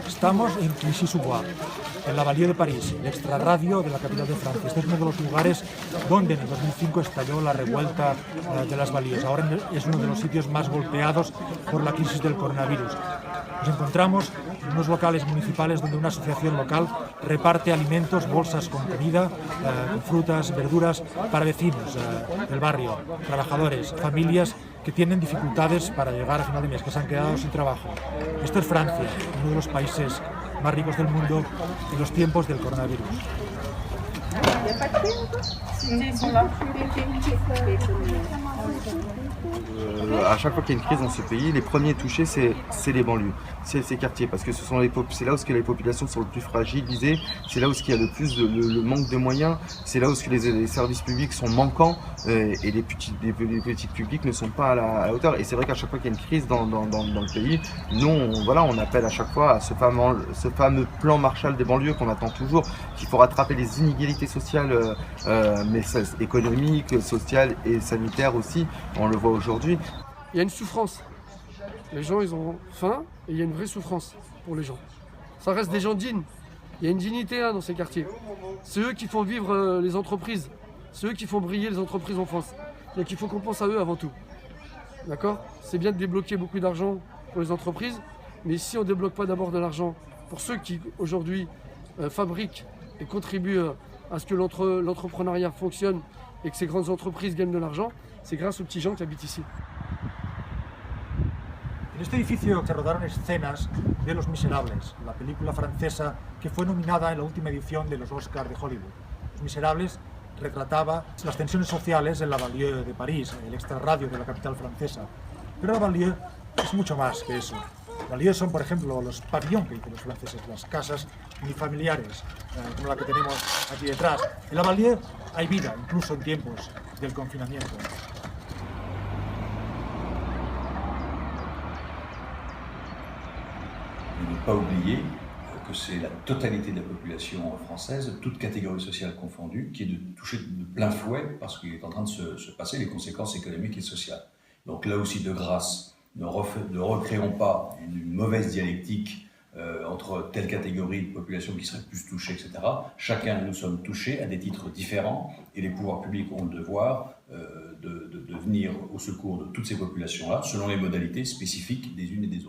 Estamos en Clichy-sous-Bois, en la Banlieue de París, el extrarradio de la capital de Francia. Este es uno de los lugares donde en el 2005 estalló la revuelta de las Banlieues. Ahora es uno de los sitios más golpeados por la crisis del coronavirus. Nos encontramos en unos locales municipales donde una asociación local reparte alimentos, bolsas con comida, con frutas, verduras para vecinos del barrio, trabajadores, familias que tienen dificultades para llegar a final de mes, que se han quedado sin trabajo. Esto es Francia, uno de los países más ricos del mundo en los tiempos del coronavirus. À chaque fois qu'il y a une crise dans ce pays, les premiers touchés, c'est les banlieues, c'est ces quartiers, parce que c'est là où les populations sont le plus fragilisées, c'est là où il y a le plus le manque de moyens, c'est là où les services publics sont manquants et les politiques publiques ne sont pas à la hauteur. Et c'est vrai qu'à chaque fois qu'il y a une crise dans le pays, nous, on appelle à chaque fois à ce fameux plan Marshall des banlieues qu'on attend toujours, qu'il faut rattraper les inégalités sociales, mais économiques, sociales et sanitaires aussi. On le voit aujourd'hui. Il y a une souffrance. Les gens, ils ont faim et il y a une vraie souffrance pour les gens. Ça reste des gens dignes. Il y a une dignité là dans ces quartiers. C'est eux qui font vivre les entreprises. C'est eux qui font briller les entreprises en France. Donc il faut qu'on pense à eux avant tout. D'accord ? C'est bien de débloquer beaucoup d'argent pour les entreprises, mais si on ne débloque pas d'abord de l'argent pour ceux qui aujourd'hui fabriquent et contribuent à ce que l'entrepreneuriat fonctionne et que ces grandes entreprises gagnent de l'argent, c'est grâce aux petits gens qui habitent ici. En este edificio se rodaron escenas de Los Miserables, la película francesa que fue nominada en la última edición de los Oscars de Hollywood. Los Miserables retrataba las tensiones sociales en la banlieue de París, el extrarradio de la capital francesa. Pero la banlieue es mucho más que eso. La banlieue son, por ejemplo, los pabellones que dicen los franceses, las casas unifamiliares, como la que tenemos aquí detrás. En la banlieue hay vida, incluso en tiempos del confinamiento. Il ne faut pas oublier que c'est la totalité de la population française, toutes catégories sociales confondues, qui est de toucher de plein fouet parce qu'il est en train de se passer les conséquences économiques et sociales. Donc là aussi, de grâce, ne recréons pas une mauvaise dialectique entre telle catégorie de population qui serait plus touchée, etc. Chacun, nous sommes touchés à des titres différents et les pouvoirs publics ont le devoir de venir au secours de toutes ces populations-là selon les modalités spécifiques des unes et des autres.